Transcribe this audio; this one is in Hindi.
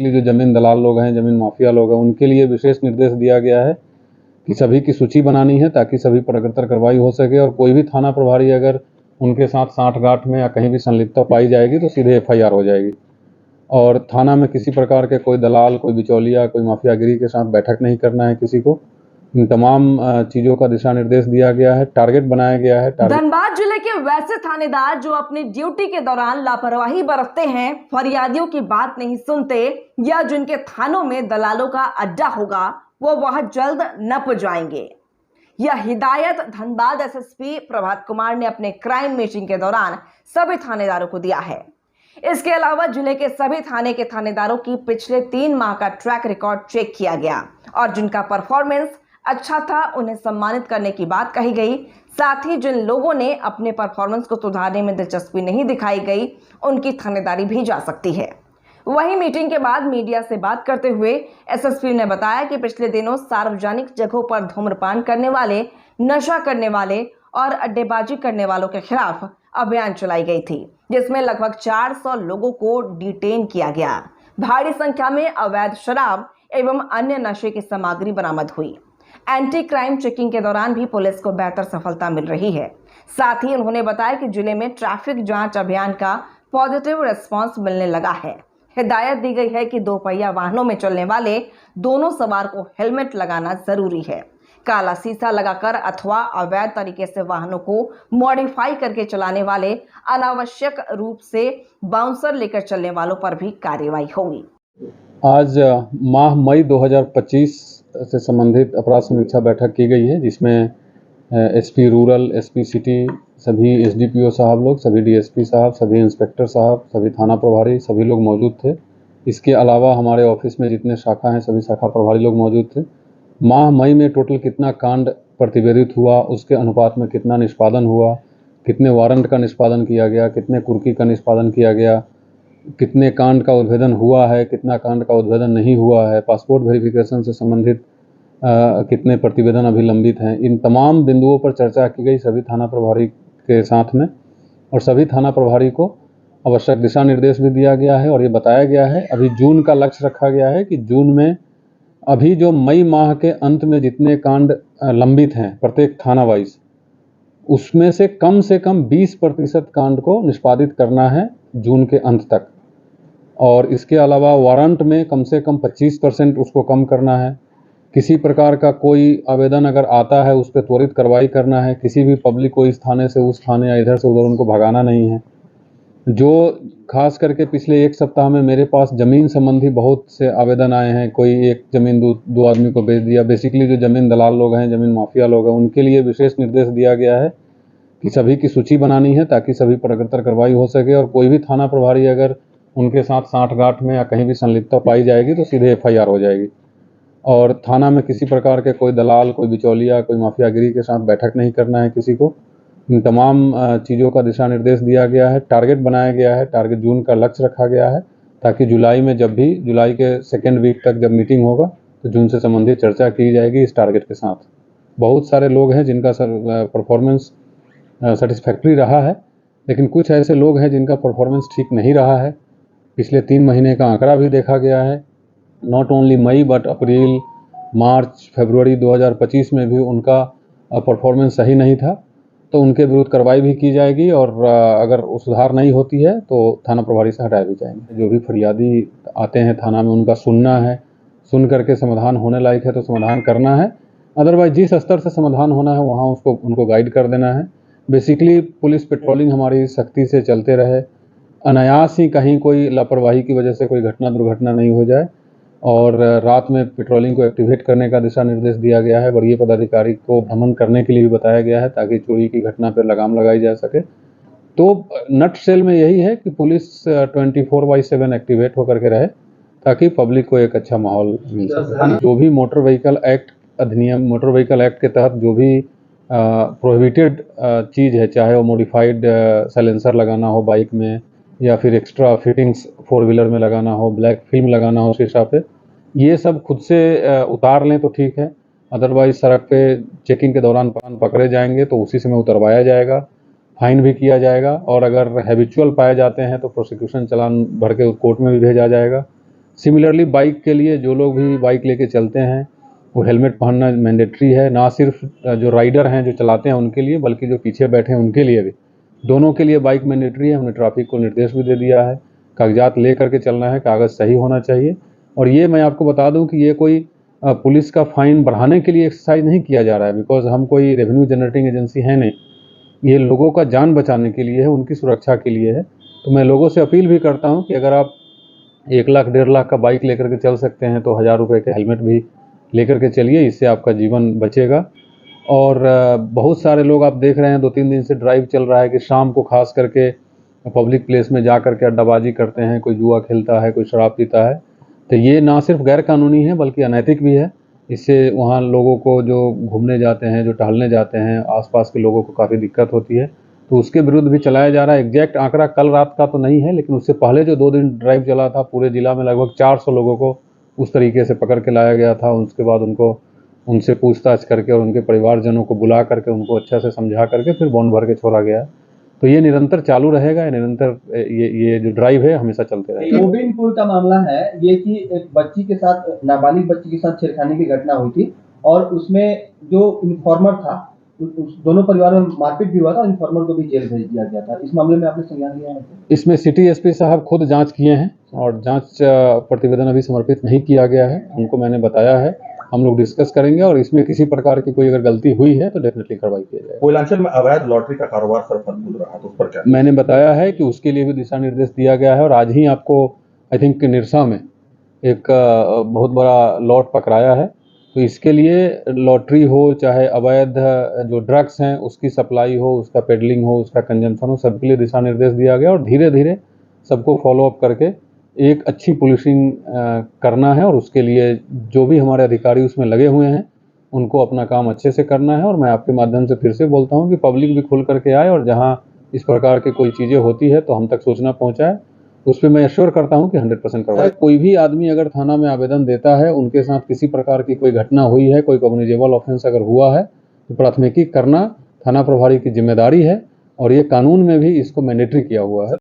जो ज़मीन दलाल लोग हैं, ज़मीन माफिया लोग हैं, उनके लिए विशेष निर्देश दिया गया है कि सभी की सूची बनानी है ताकि सभी पर अग्रतर कार्रवाई हो सके और कोई भी थाना प्रभारी अगर उनके साथ साठगांठ में या कहीं भी संलिप्तता पाई जाएगी तो सीधे FIR हो जाएगी। और थाना में किसी प्रकार के कोई दलाल, कोई बिचौलिया, कोई माफियागिरी के साथ बैठक नहीं करना है किसी को। इन तमाम चीज़ों का दिशा निर्देश दिया गया है, टारगेट बनाया गया है। धनबाद जिले के वैसे थानेदार जो अपनी ड्यूटी के दौरान लापरवाही बरतते हैं, फरियादियों की बात नहीं सुनते या जिनके थानों में दलालों का अड्डा होगा, वो वह जल्द नप जाएंगे। यह हिदायत धनबाद SSP प्रभात कुमार ने अपने क्राइम मीटिंग के दौरान सभी थानेदारों को दिया है। इसके अलावा जिले के सभी थाने के थानेदारों की पिछले 3 माह का ट्रैक रिकॉर्ड चेक किया गया और जिनका परफॉर्मेंस अच्छा था उन्हें सम्मानित करने की बात कही गई। साथ ही जिन लोगों ने अपने परफॉर्मेंस को सुधारने में दिलचस्पी नहीं दिखाई गई, उनकी थानेदारी भी जा सकती है। वहीं मीटिंग के बाद मीडिया से बात करते हुए SSP ने बताया कि पिछले दिनों सार्वजनिक जगहों पर धूम्रपान करने वाले, नशा करने वाले और अड्डेबाजी करने वालों के खिलाफ अभियान चलाई गई थी, जिसमें लगभग 400 लोगों को डिटेन किया गया। भारी संख्या में अवैध शराब एवं अन्य नशे की सामग्री बरामद हुई। एंटी क्राइम चेकिंग के दौरान भी पुलिस को बेहतर सफलता मिल रही है। साथ ही उन्होंने बताया कि जिले में ट्रैफिक जांच अभियान का पॉजिटिव रिस्पांस मिलने लगा है। हिदायत दी गई है कि 2 पहिया वाहनों में चलने वाले दोनों सवार को हेलमेट लगाना जरूरी है। काला शीशा लगाकर अथवा अवैध तरीके से वाहनों को मॉडिफाई करके चलाने वाले, अनावश्यक रूप से बाउंसर लेकर चलने वालों पर भी कार्रवाई होगी। आज माह मई 2025 से संबंधित अपराध समीक्षा बैठक की गई है, जिसमें SP रूरल, SP सिटी, सभी SDPO साहब लोग, सभी DSP साहब, सभी इंस्पेक्टर साहब, सभी थाना प्रभारी, सभी लोग मौजूद थे। इसके अलावा हमारे ऑफिस में जितने शाखा हैं, सभी शाखा प्रभारी लोग मौजूद थे। माह मई में टोटल कितना कांड प्रतिवेदित हुआ, उसके अनुपात में कितना निष्पादन हुआ, कितने वारंट का निष्पादन किया गया, कितने कुर्की का निष्पादन किया गया, कितने कांड का उद्भेदन हुआ है, कितना कांड का उद्भेदन नहीं हुआ है, पासपोर्ट वेरिफिकेशन से संबंधित कितने प्रतिवेदन अभी लंबित हैं, इन तमाम बिंदुओं पर चर्चा की गई सभी थाना प्रभारी के साथ में। और सभी थाना प्रभारी को आवश्यक दिशा निर्देश भी दिया गया है और ये बताया गया है, अभी जून का लक्ष्य रखा गया है कि जून में अभी जो मई माह के अंत में जितने कांड लंबित हैं प्रत्येक थाना वाइज, उसमें से कम 20% कांड को निष्पादित करना है जून के अंत तक। और इसके अलावा वारंट में कम से कम 25% उसको कम करना है। किसी प्रकार का कोई आवेदन अगर आता है उस पर त्वरित कार्रवाई करना है। किसी भी पब्लिक को इस थाने से उस थाने या इधर से उधर उनको भगाना नहीं है। जो खास करके पिछले 1 सप्ताह में मेरे पास ज़मीन संबंधी बहुत से आवेदन आए हैं, कोई एक ज़मीन दो आदमी को बेच दिया। बेसिकली जो ज़मीन दलाल लोग हैं, ज़मीन माफिया लोग हैं, उनके लिए विशेष निर्देश दिया गया है कि सभी की सूची बनानी है ताकि सभी पर अग्रतर कार्रवाई हो सके और कोई भी थाना प्रभारी अगर उनके साथ साठगांठ में या कहीं भी संलिप्तता पाई जाएगी तो सीधे FIR हो जाएगी। और थाना में किसी प्रकार के कोई दलाल, कोई बिचौलिया, कोई माफियागिरी के साथ बैठक नहीं करना है किसी को। इन तमाम चीज़ों का दिशा निर्देश दिया गया है, टारगेट बनाया गया है, टारगेट जून का लक्ष्य रखा गया है ताकि जुलाई में जब भी जुलाई के 2nd वीक तक जब मीटिंग होगा तो जून से संबंधित चर्चा की जाएगी इस टारगेट के साथ। बहुत सारे लोग हैं जिनका परफॉर्मेंस सेटिस्फैक्ट्री रहा है, लेकिन कुछ ऐसे लोग हैं जिनका परफॉर्मेंस ठीक नहीं रहा है। पिछले 3 महीने का आंकड़ा भी देखा गया है, नॉट ओनली मई बट अप्रैल, मार्च, फरवरी 2025 में भी उनका परफॉर्मेंस सही नहीं था, तो उनके विरुद्ध कार्रवाई भी की जाएगी और अगर सुधार नहीं होती है तो थाना प्रभारी से हटाए भी जाएंगे। जो भी फरियादी आते हैं थाना में उनका सुनना है, सुन करके समाधान होने लायक है तो समाधान करना है, अदरवाइज जिस स्तर से समाधान होना है वहाँ उनको गाइड कर देना है। बेसिकली पुलिस पेट्रोलिंग हमारी सख्ती से चलते रहे, अनायास ही कहीं कोई लापरवाही की वजह से कोई दुर्घटना नहीं हो जाए। और रात में पेट्रोलिंग को एक्टिवेट करने का दिशा निर्देश दिया गया है। वरीय पदाधिकारी को भ्रमण करने के लिए भी बताया गया है ताकि चोरी की घटना पर लगाम लगाई जा सके। तो नट सेल में यही है कि पुलिस 24/7 एक्टिवेट होकर के रहे ताकि पब्लिक को एक अच्छा माहौल मिल सके। जो भी मोटर व्हीकल एक्ट अधिनियम, मोटर व्हीकल एक्ट के तहत जो भी प्रोहिबिटेड चीज़ है, चाहे वो मॉडिफाइड साइलेंसर लगाना हो बाइक में या फिर एक्स्ट्रा फिटिंग्स 4 व्हीलर में लगाना हो, ब्लैक फिल्म लगाना हो शीशा पे, ये सब खुद से उतार लें तो ठीक है। अदरवाइज सड़क पे चेकिंग के दौरान पकड़े जाएंगे तो उसी समय उतरवाया जाएगा, फाइन भी किया जाएगा और अगर हैबिचुअल पाए जाते हैं तो प्रोसिक्यूशन चालान भर के कोर्ट में भी भेजा जाएगा। सिमिलरली बाइक के लिए जो लोग भी बाइक लेके चलते हैं वो हेलमेट पहनना मैंडेटरी है, ना सिर्फ जो राइडर हैं जो चलाते हैं उनके लिए, बल्कि जो पीछे बैठे हैं उनके लिए भी, दोनों के लिए बाइक मैंडेटरी है। हमने ट्रैफिक को निर्देश भी दे दिया है, कागजात ले करके चलना है, कागज़ सही होना चाहिए। और ये मैं आपको बता दूं कि ये कोई पुलिस का फाइन बढ़ाने के लिए एक्सरसाइज नहीं किया जा रहा है, बिकॉज हम कोई रेवेन्यू जनरेटिंग एजेंसी है नहीं। ये लोगों का जान बचाने के लिए है, उनकी सुरक्षा के लिए है। तो मैं लोगों से अपील भी करता हूँ कि अगर आप 1 लाख 1.5 लाख का बाइक लेकर के चल सकते हैं तो 1000 रुपये के हेलमेट भी लेकर के चलिए, इससे आपका जीवन बचेगा। और बहुत सारे लोग आप देख रहे हैं 2-3 दिन से ड्राइव चल रहा है कि शाम को खास करके पब्लिक प्लेस में जा करके अड्डाबाजी करते हैं, कोई जुआ खेलता है, कोई शराब पीता है। तो ये ना सिर्फ गैर कानूनी है बल्कि अनैतिक भी है। इससे वहाँ लोगों को जो घूमने जाते हैं, जो टहलने जाते हैं, आसपास के लोगों को काफ़ी दिक्कत होती है, तो उसके विरुद्ध भी चलाया जा रहा है। एग्जैक्ट आंकड़ा कल रात का तो नहीं है, लेकिन उससे पहले जो 2 दिन ड्राइव चला था पूरे जिला में लगभग 400 लोगों को उस तरीके से पकड़ के लाया गया था। उसके बाद उनसे पूछताछ करके और उनके परिवारजनों को बुला करके उनको अच्छा से समझा करके फिर बॉन्ड भर के छोड़ा गया। तो ये निरंतर चालू रहेगा, निरंतर ये जो ड्राइव है हमेशा चलते रहेगा। गोविंदपुर का मामला है ये कि एक बच्ची के साथ, नाबालिग बच्ची के साथ छेड़खानी की घटना हुई थी और उसमें जो इन्फॉर्मर था उस दोनों परिवारों में मारपीट भी हुआ था, इन्फॉर्मर को भी जेल भेज दिया गया था। इस मामले में आपने संज्ञान लिया है? इसमें सिटी एसपी साहब खुद जांच किए हैं और जांच प्रतिवेदन अभी समर्पित नहीं किया गया है। उनको मैंने बताया है, हम लोग डिस्कस करेंगे और इसमें किसी प्रकार की कोई अगर गलती हुई है तो डेफिनेटली कार्रवाई किया जाएगा। कोयलांचल में अवैध लॉटरी का कारोबार सर फल रहा है, तो उस पर क्या? मैंने बताया है कि उसके लिए भी दिशा निर्देश दिया गया है और आज ही आपको आई थिंक निरसा में एक बहुत बड़ा लॉट पकड़ाया है। तो इसके लिए लॉटरी हो चाहे अवैध जो ड्रग्स हैं उसकी सप्लाई हो, उसका पेडलिंग हो, उसका कंजम्पशन हो, सबके लिए दिशा निर्देश दिया गया और धीरे धीरे सबको फॉलोअप करके एक अच्छी पुलिसिंग करना है। और उसके लिए जो भी हमारे अधिकारी उसमें लगे हुए हैं उनको अपना काम अच्छे से करना है। और मैं आपके माध्यम से फिर से बोलता हूं कि पब्लिक भी खुल करके आए और जहां इस प्रकार की कोई चीज़ें होती है तो हम तक सूचना पहुंचाए। उस पर मैं एश्योर करता हूं कि 100% करवाए। कोई भी आदमी अगर थाना में आवेदन देता है, उनके साथ किसी प्रकार की कोई घटना हुई है, कोई कॉग्निजेबल ऑफेंस अगर हुआ है तो प्राथमिकी करना थाना प्रभारी की जिम्मेदारी है और ये कानून में भी इसको मैंडेटरी किया हुआ है।